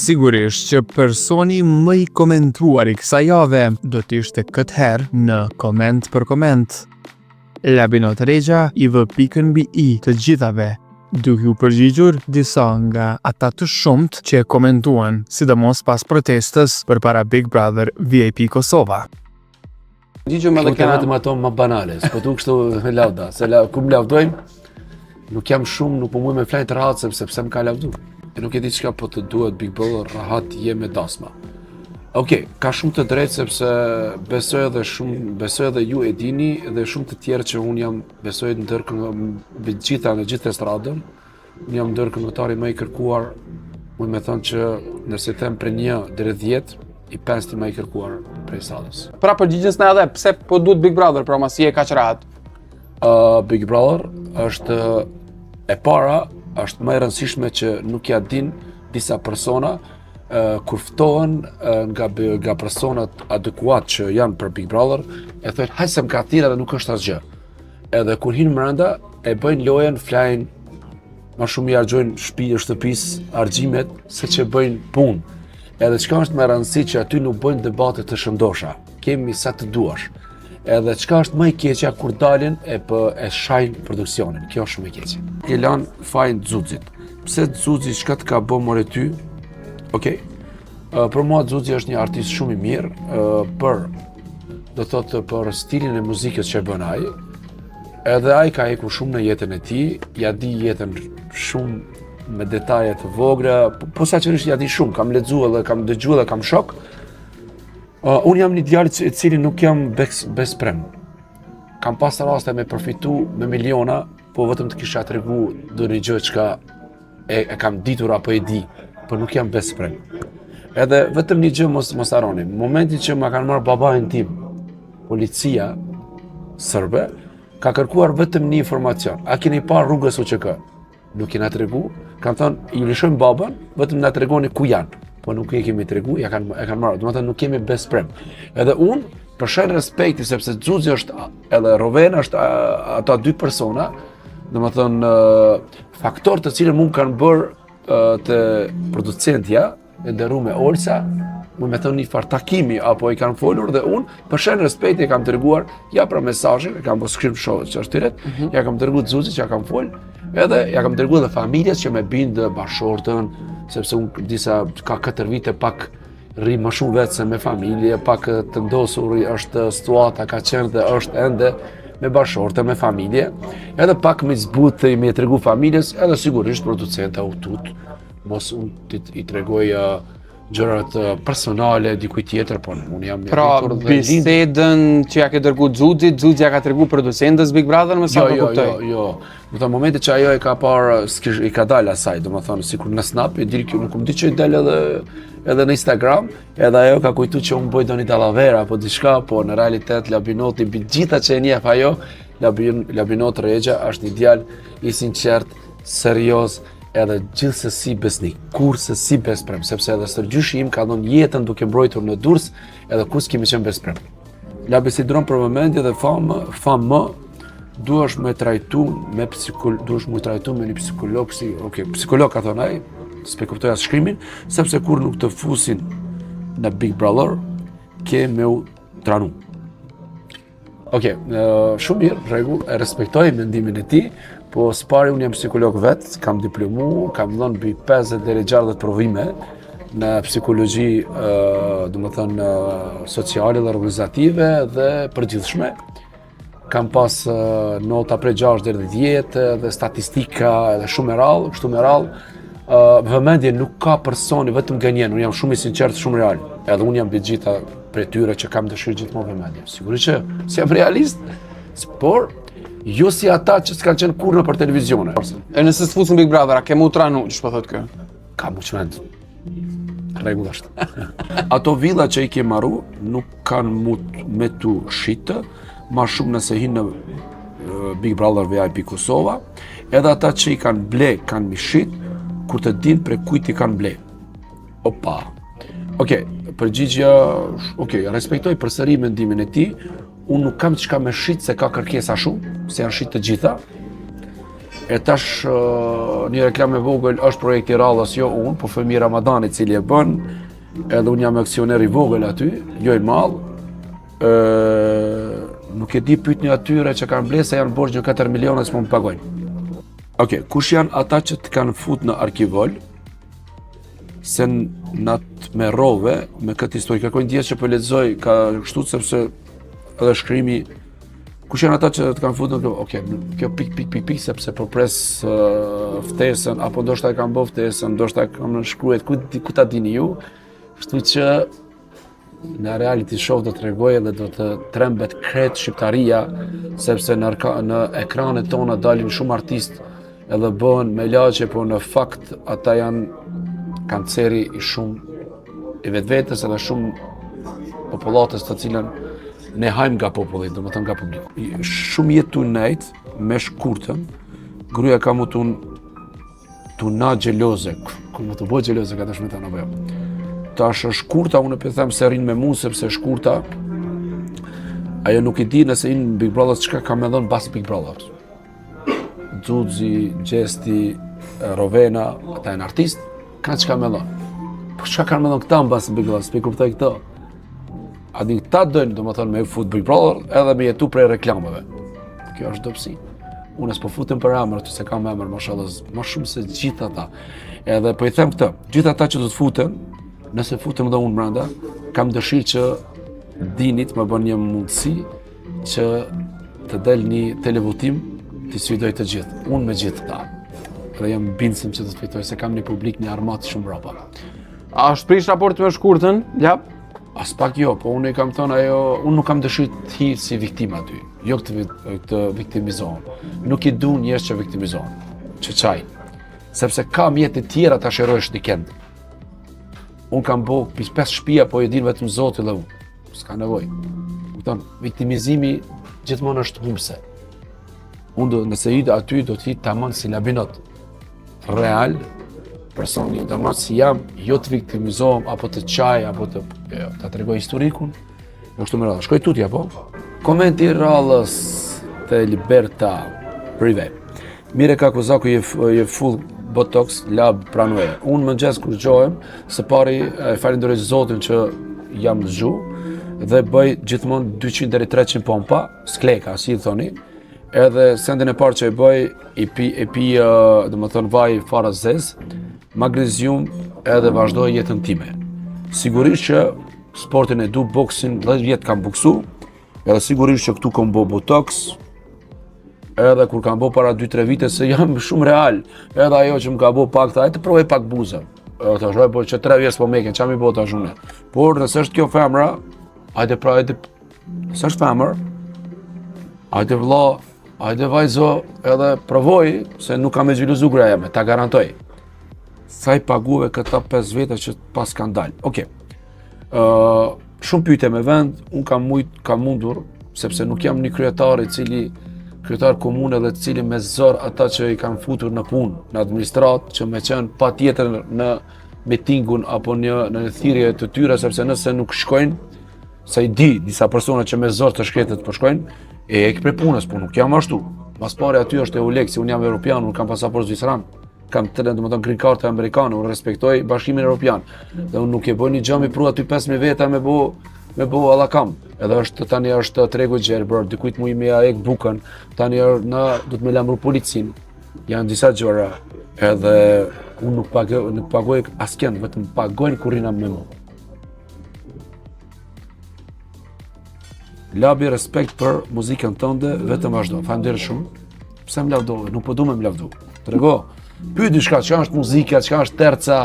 Sigurisht që personi më i komentuar i kësaj jave do të ishte këtë herë në koment për koment. Labinot Regja i vë pikën mbi i të gjithave, duke u përgjigjur disa nga ata të shumt që e komentuan, sidomos pas protestës përpara Big Brother VIP Kosova. Përgjigjëm edhe kena vetëm ato më banale, s'po tu kështu lavda, se ku më lavdojmë, nuk jam shumë, nuk po muj me flajt rahat sepse më ka lavdu. E nuk e di çka po të duhet Big Brother rahat je me dasma. Okej, ka shumë të drejtë sepse besoj edhe ju e dini dhe shumë të tjerë që unë jam besoj në gjithë estradën, unë jam ndërkëngëtari më i kërkuar, mund me thonë që nëse them për 1 deri 10, i 5 më i kërkuar prej sallës. Pra përgjigjes na edhe pse po duhet Big Brother, pra masi e kaq rahat. Big Brother është e para, është më e rëndësishme që nuk ja din disa persona kur ftohen nga personat adekuat që janë për Big Brother, e thojnë hajde se më ka thirrë dhe nuk është asgjë. Edhe kur hinë brenda e bëjnë lojën, flajnë, më shumë i harxojnë shtëpisë, argjimet, se që bëjnë punë. Edhe çka është më rëndësi që aty nuk bëjnë debate të shëndosha. Kemi sa të duash. Edhe çka është më e keqja kur dalin e shajnë produksionin. Kjo është shumë e keqe. E lanë fajin Xhuxhit. Pse Xhuxhi çka të ka bë more ty? Okej. Për mua Xhuxhi është një artist shumë i mirë për stilin e muzikës që bën ai. Edhe ai ka ekur shumë në jetën e tij, ja di jetën shumë me detaje të vogla, po saqërisht ja di shumë, kam lexuar dhe kam dëgjuar dhe kam shok. Unë jam një djalë i cili nuk jam besprem. Kam pas raste me përfitu me miliona, po vetëm të kisha tregu ndonjë gjë çka e kam ditur apo e di, po nuk jam besprem. Edhe vetëm një gjë mos harroni. Momentin që ma kanë marrë babain tim, policia serbe, ka kërkuar vetëm një informacion. A keni parë rrugës UÇK? Nuk kena tregu. Kanë thënë, ju lëshojmë babën, vetëm na tregoni ku janë. Po nuk e kemi tregu, e kanë marrë. Domethënë nuk kemi besprem. Edhe unë për shën respekti sepse Xhuxhi është edhe Rovena është ata 2 persona, domethënë faktor të cilën mund kanë bërë të producentja e nderuar Olsa, mund me thonë një far takimi apo i kanë folur dhe unë për shën respekti e kam treguar ja për mesazhin, e kam bërë screenshot që është tyret, ja kam treguar Xhuxhi që ja kam fol, edhe ja kam treguar edhe familjes që më bindë bashortën, sepse unë disa ka 4 vite pak rri më shumë vetë se me familje, pak të ndosur është situata ka qenë dhe është ende me bashortë, me familje, edhe pak me zbutë i me tregu familjes, edhe sigurisht producenta u tut, mos unë i tregoj gjërat personale dikuj tjetër, po unë jam pra bisedën që ja ke dërgu Xhuxhi ja ka tregu producentës Big Brother me sa po kuptoj. Jo. Në momentin që ajo e ka parë, i ka dalë asaj, domethënë sikur në Snap, nuk më di që i dalë edhe në Instagram, edhe ajo ka kujtu që unë bëj doni dallavera apo diçka, po në realitet Labinoti mbi gjitha që e njeh ajo, Labinot Regja është një djalë i sinqert, serioz, edhe gjithsesi besnik, kurse si besprem, sepse edhe stërgjyshi im ka dhënë jetën duke mbrojtur në Durrës, edhe kus kemi qenë besprem. Labi si dron për momentin dhe famë duhesh me trajtu me një psikolog, psikolog ka thonë ai, s'pe kuptoj as shkrimin, sepse kur nuk të fusin në Big Brother, ke me u tranu. Shumë mirë, rregull, e respektoj mendimin e tij, po s'pari unë jam psikolog vetë, kam diplomu, kam dhënë mbi 50 deri 60 provime në psikologji, domethënë sociale dhe organizative dhe përgjithshme. Kam pas nota prej 6 deri 10 dhe statistika edhe shumë e rrallë, kështu me rrallë. Vëmendje nuk ka personi vetëm gënjen, unë jam shumë i sinqert, shumë real. Edhe unë jam mbi gjitha prej tyre që kam dëshirë gjithmonë vëmendje. Sigurisht që si jam realist, por jo si ata që s'kan qenë kurrë në për televizione. E nëse s'fusin Big Brother, a ke mu tranu, që shpo thot kjo? Ka mu qmend. Rregull është. Ato villa që i ke marru nuk kanë me tu shitë, ma shumë nëse hinë në Big Brother VIP Kosova, edhe ata që i kanë ble, kanë mi shitë, kur të din për kujt i kanë ble. Opa. Përgjigja, respektoj përsëri mendimin e tij. Unë nuk kam çka me shit se ka kërkesa shumë, se janë shit të gjitha. E tash një reklam e vogël është projekti Rallës, jo unë, po Fëmi Ramadani i cili e bën, edhe unë jam aksioner i vogël aty, jo i madh. Nuk e di pyetni atyre që kanë blesë, janë borxh një 4 miliona s'po më pagojnë. Okej, kush janë ata që të kanë fut në arkivol, se nat me rove, me këtë histori, kërkojnë djesë që po lexoj, ka kështu sepse edhe shkrimi, kush janë ata që të kanë fut në kjo pik, sepse po pres ftesën, apo ndoshta e kanë bërë ftesën, ndoshta e kanë shkruajt, ku ta dini ju, kështu që në reality show do të tregoj edhe do të trembet krejt shqiptaria, sepse në ekranet tona dalin shumë artistë edhe bëhen me lagje, po në fakt ata janë kanceri i shumë i vetvetes edhe shumë popullatës të cilën ne hajmë nga populli, do më thënë nga publiku. Shumë jetë tu nejt, me shkurtën, gruja ka mu tu na gjeloze, ku mu të bo gjeloze ka të shmetan apo jo. Tash shkurta, unë për them se rinë me mu, sepse shkurta, ajo nuk i di nëse inë Big Brother çka ka me dhënë bas Big Brother. Xuxi, Gjesti, Rovena, ata janë artist, kanë çka me dhënë. Po çka kanë me dhënë këta në bas Big Brother, s'pe kuptoj këto. A di këta dojnë, do më thonë, me fut Big Brother edhe me jetu prej reklamave. Kjo është dobësi. Unë s'po futem për emër, se kam emër, mashallah, më shumë se gjithë ata. Edhe po i them këtë, gjithë ata që do të futen, nëse futem dhe unë brenda, kam dëshirë që dinit më bën një mundësi që të del një televotim të sfidoj të gjithë, unë me gjithë ta. Dhe jam bindësim që të fitoj, se kam një publik, një armat shumë brapa. A shprish raport me shkurtën? Jap. As pak jo, po unë i kam thënë ajo, unë nuk kam dëshirë të hi si viktim aty, jo këtë viktimizohen. Nuk i du njerëz që viktimizohen, që qajnë, sepse ka mjetet tjera të asherojsh një kend. Unë kam bo 5 shtëpia, po e din vetëm Zoti dhe unë. S'ka nevojë. Kupton, viktimizimi gjithmonë është humbse. Unë nëse i aty do të hi tamam si labinot. Real, personi, domos si jam, jo të viktimizohem apo të çaj apo ta tregoj historikun. Jo kështu më radhë. Shkoj tutje apo? Komenti Rallës te Liberta Prive. Mire Kakozaku je full Botox lab pranoje. Unë më ngjes kur gjohem, së pari falenderoj Zotin që jam dëgju dhe bëj gjithmonë 200 deri 300 pompa, skleka, si i thoni. Edhe sendin e parë që e bëj, i pi domethënë vaj fara zez, magnezium edhe vazhdoj jetën time. Sigurisht që sportin e du, boksin, 10 vjet kam boksu, edhe sigurisht që këtu kam bo Botox, edhe kur kam bo para 2-3 vite se jam shumë real, edhe ajo që më ka bo pak të provoj pak buzë. Të shoj, po që 3 vjes po meken, qa mi bo të ashune. Por nëse është kjo femra, nëse është femër, ajde vlla, ajde vajzo, edhe provoj, se nuk kam e gjyluzu greja me, ta garantoj. Sa i paguve këta 5 vete që pas kanë dalë. Okej. Shumë pyetje me vend, unë kam mundur, sepse nuk jam një kryetar komune dhe të cili me zor ata që i kanë futur në punë, në administratë, që me qenë pa tjetër në mitingun apo në thirrje të tyre, sepse nëse nuk shkojnë, sa i di disa persona që me zor të shkretet po shkojnë, e ek prej punës, po nuk jam ashtu. Mas pare aty është EULEX, unë jam evropian, unë kam pasaport zviceran, kam domethënë green card amerikane, unë respektoj Bashkimin Evropian. Dhe unë nuk e bëj një gjë mi pru aty 5000 veta me bo alla kam. Edhe tani është tregu i gjerë, bërë, dikujt mu i me ek bukën, tani do të me lamru policin, janë disa gjëra, edhe unë nuk pagoj asken, vetëm pagojnë kurrina me mu. Labi respekt për muzikën tënde, vetëm vazhdo, faleminderit shumë. Pse më lavdove, nuk po du me më lavdu. Trego, pyet diçka, çka është muzika, çka është terca,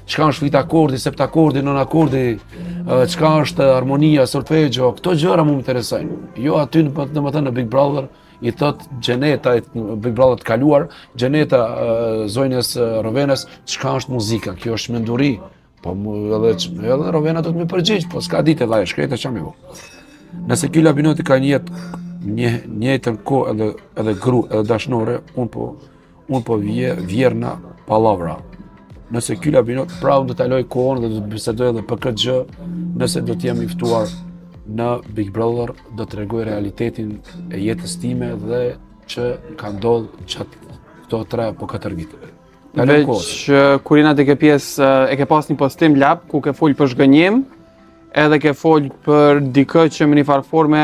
çka është flit akordi, septakordi, non akordi, çka është harmonia, solfeggio, këto gjëra më interesojnë. Jo aty domethënë në Big Brother i thot Gjeneta, Big Brother të kaluar, Gjeneta zonjës Rovenës, çka është muzika, kjo është menduri. Po edhe Rovena do të më përgjigj, po s'ka ditë vllai, shkreta çam ju. Nëse ky labinoti ka një jetën kohë edhe gru, edhe dashnore, unë po vjerna palavra. Nëse ky labinot, pra unë do të aloj kohën dhe do të bisedoj edhe për këtë gjë, nëse do të jem i ftuar në Big Brother, do të tregoj realitetin e jetës time dhe që ka ndodhur gjatë këto 3 po 4 vite. Kalon kohës. Veç kur jena te ke pjesë e ke pas një postim lab ku ke fol për zhgënjim, edhe ke fol për dikë që me një farë forme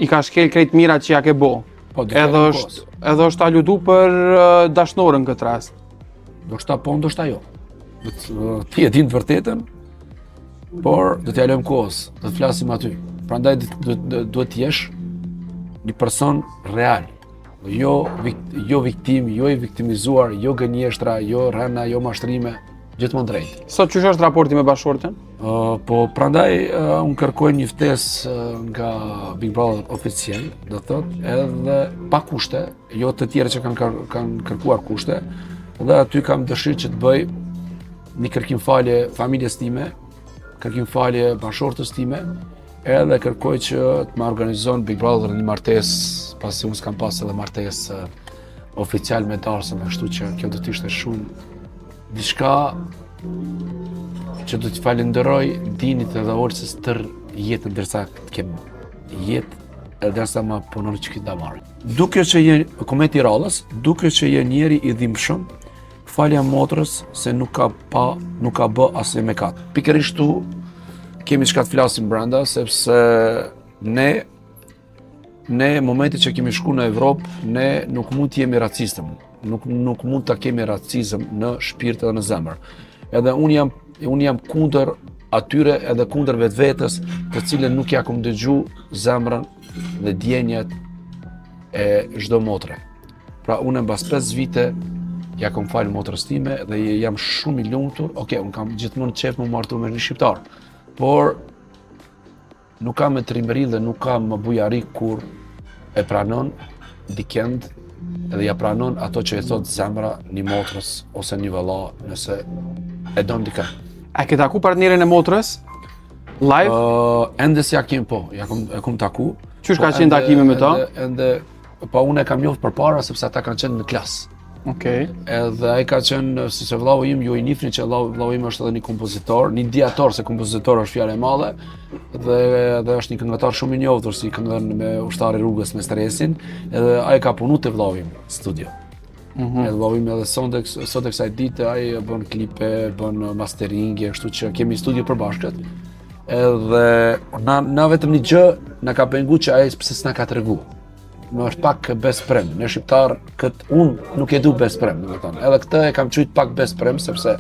i ka shkel krejt mirat që ja ke bo. Po, Edhe është aludu për dashnorën këtë rast. Do shta po, do shta jo. Ti e din të vërtetën, por do t'ja lëm kohës, do të flasim aty. Prandaj duhet të jesh një person real. Jo viktim, jo i viktimizuar, jo gënjeshtra, jo rëna, jo mashtrime, gjithmonë drejt. Sot ç'është është raporti me bashkëshorten? Po prandaj unë kërkoj një ftesë nga Big Brother oficial, do thot, edhe pa kushte, jo të tjerë që kanë kërkuar kushte, dhe aty kam dëshirë që të bëj një kërkim falje familjes time, kërkim falje bashkëshortës time, edhe kërkoj që të më organizon Big Brother një martesë, pasi unë s'kam pas edhe martesë oficial me Darsën, kështu që kjo do të ishte shumë diçka që do t'i falenderoj Dinit edhe Olsës tër jetën derisa të kem jetë edhe derisa ma punon që këtë da marrë. Duke që je kometi i rallës, duke që je njeri i dhimbshëm, falja motrës se nuk ka bë asnjë mekat. Pikërisht tu kemi çka të flasim brenda, sepse ne momenti që kemi shku në Evropë, ne nuk mund të jemi racistëm, nuk mund ta kemi racizëm në shpirt edhe në zemër. Edhe unë jam kundër atyre edhe kundër vetvetes, të cilën nuk ja kam dëgju zemrën dhe ndjenjat e çdo motre. Pra unë mbas 5 vite ja kam falë motrës time dhe jam shumë i lumtur. Okej, unë kam gjithmonë qef më martu me një shqiptar, por nuk kam me trimëri dhe nuk kam më bujari kur e pranon dikend edhe ja pranon ato që e thot zemra një motrës ose një vëlla nëse e don dikë. A ke taku partnerin e motrës? Live? Ende si ja kem po, e kam taku. Qysh ka qenë takimi me ta? Ende, po unë e kam njoft përpara sepse ata kanë qenë në klasë. Okej. Edhe ai ka qenë, si se vllau im, ju i njihni që vllau im është edhe një kompozitor, një diator, se kompozitor është fjalë e madhe, dhe është një këngëtar shumë i njohur si këngën me Ushtari rrugës me stresin, edhe ai ka punu te vllau im në studio. Edhe vllau im edhe sot kësaj dite ai bën klipe, bën masteringe, kështu që kemi studio përbashkët. Edhe na vetëm një gjë na ka pengu që ai pse s'na ka tregu. Më është pak besprem. Në shqiptar unë nuk e du besprem, domethënë. Edhe këtë e kam qujt pak besprem sepse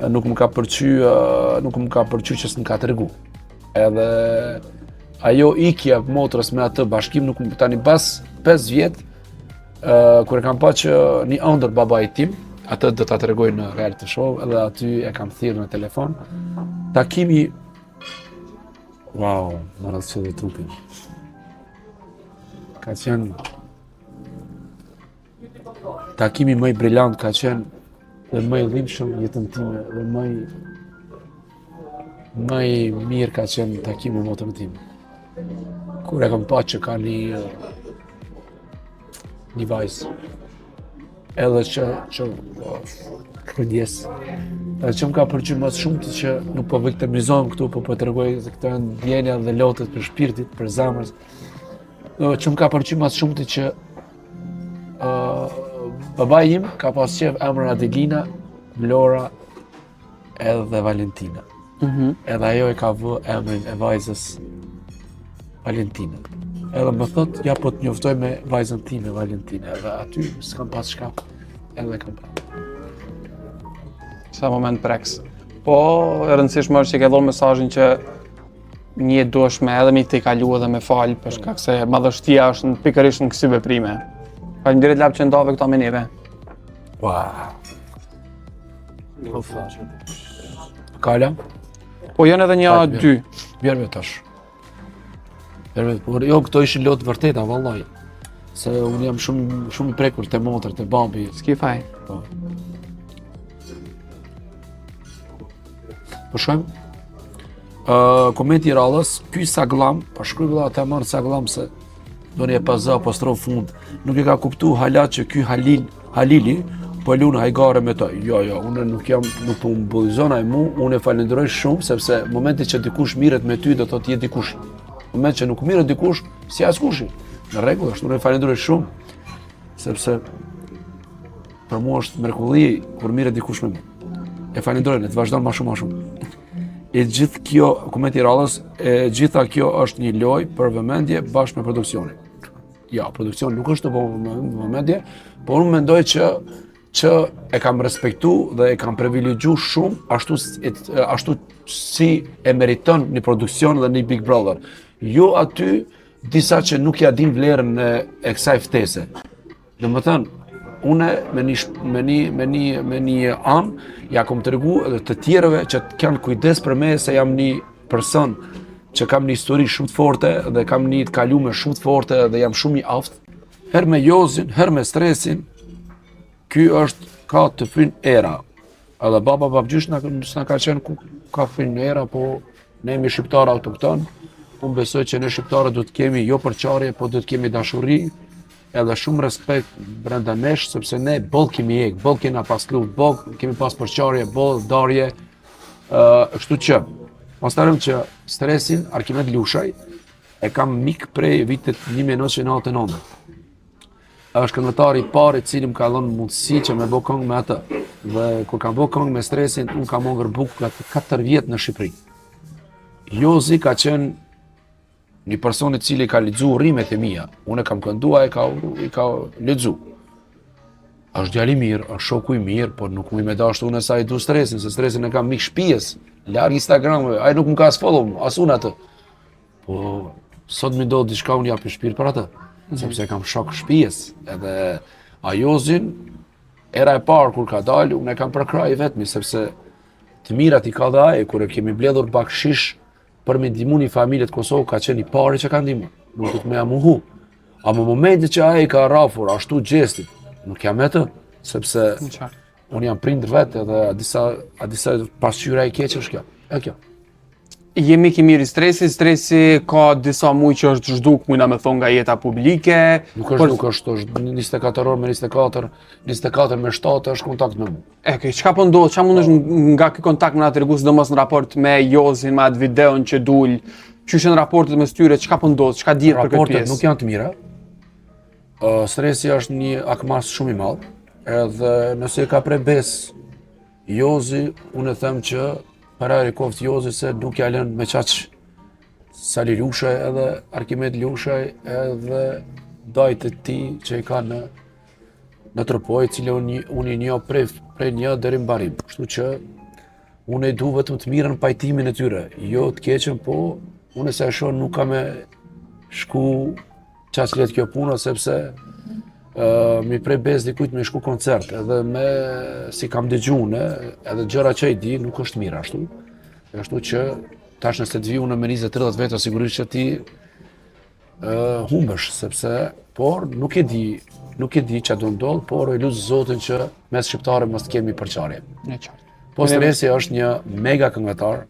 nuk më ka pëlqyer që s'm ka tregu. Edhe ajo ikja motrës me atë bashkim nuk tani pas 5 vjet kur e kam pa që një ëndër babai tim, atë do ta tregoj në reality show, edhe aty e kam thirrë në telefon. Takimi wow, më rëndësishëm dhe trupin. Ka qenë takimi më i brillant, ka qenë dhe më i dhimbshëm jetën time, dhe më i mirë ka qenë takimi me motrën time. Kur e kam pa që ka një vajzë, edhe që këndjes, edhe që më ka pëlqyer më shumë që nuk po viktimizohem këtu, po tregoj këto ndjenja dhe lotët për shpirtit, për zemrën. Që më ka pëlqyer më shumë që babai im ka pas qef emrin Adelina, Lora edhe Valentina. Edhe ajo e ka vë emrin e vajzës Valentina. Edhe më thot, ja po të njoftoj me vajzën time Valentina, edhe aty s'kam pas shkap, edhe kam pa. Sa moment preks. Po, e rëndësishme është që ke dhënë mesazhin që një dushme edhe mi t'i kalu edhe me falë, për shkak se madhështia është pikërisht në kësy veprime. Faleminderit lap që ndave këta me neve. Wow. Kala? Po janë edhe një dy. Bjerve tash. Por jo, këto ishin lotë vërteta, vallaj. Se unë jam shumë i prekur te motrë, te babi. S'ki faj. Po. Po shkojmë? Komenti i rallës, ky Saglam, pa shkruaj vëlla ta marr Saglam se do një paza apostrof fund, nuk e ka kuptu hala që ky Halili po lun hajgare me to. Jo, unë nuk po mbullizon ai mu, unë e falenderoj shumë sepse momenti që dikush mirret me ty do thotë je dikush. Momenti që nuk mirret dikush, si askush. Në rregull, është, unë e falenderoj shumë sepse për mua është mrekulli kur mirë dikush me mua. E falenderoj, të vazhdon më shumë. E gjithë kjo, komenti i radhës, e gjitha kjo është një lojë për vëmendje bashkë me produksionin. Ja, produksioni nuk është të vëmendje, por unë mendoj që e kam respektu dhe e kam privilegju shumë ashtu si e meriton një produksion dhe një Big Brother. Jo aty disa që nuk ja din vlerën e kësaj ftese. Domethënë, une me një anë ja kom tregu edhe të tjerëve që kanë kujdes për me se jam një person që kam një histori shumë të forte dhe kam një të kalume shumë të forte dhe jam shumë i aftë. Her me jozin, her me stresin, ky është ka të frin era. Edhe baba babgjysh s'na ka qenë ka frin era, po ne jemi shqiptar autokton. Unë besoj që ne shqiptarët do të kemi jo përçarje, po do të kemi dashuri edhe shumë respekt brenda nesh, sepse ne boll kemi ek, boll kena pas klub, boll kemi pas përçarje, boll darje. Kështu që konstatojmë që stresin Arkimed Lushaj e kam mik prej vitit 1999. Është këngëtari i parë i cili më ka dhënë mundësi që me bë këngë me atë. Dhe kur kam bë këngë me stresin, unë kam hongër bukë gati 4 vjet në Shqipëri. Jozi ka qenë një person i cili ka lexuar rimet e mia. Unë kam kënduar, i ka lexuar. Është djali i mirë, është shoku i mirë, por nuk më dashur unë sa i du stresin, se stresin e kam mik shtëpis, larg Instagram, ai nuk më ka follow, as unë atë. Po sot më do diçka unë jap shpirt për atë, sepse kam shok shtëpis, edhe ajozin era e parë kur ka dalë, unë e kam përkraj vetëm sepse të mirat i ka dhe ai kur e kemi mbledhur bakshish për me ndihmu një familje të Kosovë ka qenë i pari që ka ndihmu. Nuk do të më jam muhu. A më momenti që ai ka rrafur ashtu gestit, nuk jam atë, sepse unë jam prindër vetë edhe a disa pasqyra e keq është kjo. Kjo. Jemi i mirë i stresi ka disa muj që është zhduk, mujna me thonë nga jeta publike. Nuk është 24 orë me 24 me 7 është kontakt me mu. Çka po ndodh, çka mundesh nga ky kontakt më na tregu sidomos në raport me Jozin, me atë videon që dul, çysh janë raportet mes tyre, çka po ndodh, çka dihet për këtë pjesë? Raportet nuk janë të mira. Stresi është një akmas shumë i madh, edhe nëse ka prej bes Jozi, unë e them që para rikoft Jozi se nuk ja lën me qaq Sali Lushaj edhe Arkimed Lushaj edhe dajt e ti që i ka në trupoj, cilë unë i një prej një deri mbarim. Kështu që unë e du vetëm të mirën pajtimin e tyre, jo të keqen, po unë se e shoh nuk ka me shku qaq let kjo puna, sepse mi prej bez dikujt me shku koncert, edhe me si kam dëgjune, edhe gjëra që i di nuk është mirë ashtu. Ashtu që tash nëse të vi unë me 20-30 veta, sigurisht që ti humbesh, sepse, por nuk e di që do ndodh, por e lusë Zotin që mes shqiptare mos të kemi përçarje. Po stresi është një mega këngëtar,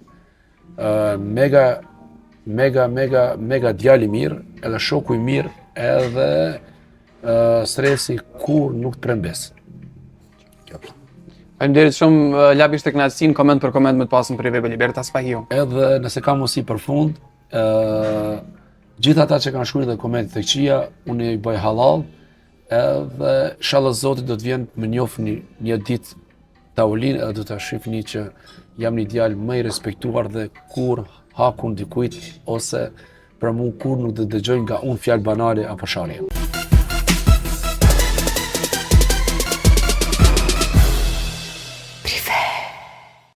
mega djali mirë, edhe shoku i mirë, edhe stresi kur nuk të prembes. Faleminderit shumë, labish të knatësin, koment për koment me të pasën për i Vebe Libertas Fahio. Edhe nëse ka mos i për fund, gjithë ata që kanë shkruar dhe komentet të këqija, unë i bëj halal, edhe inshallah Zoti do të vjen më njofni një ditë tavolinë edhe do ta shihni që jam një djalë më i respektuar dhe kur hakun dikujt ose për mua kur nuk do të dëgjoj nga unë fjalë banale apo sharje.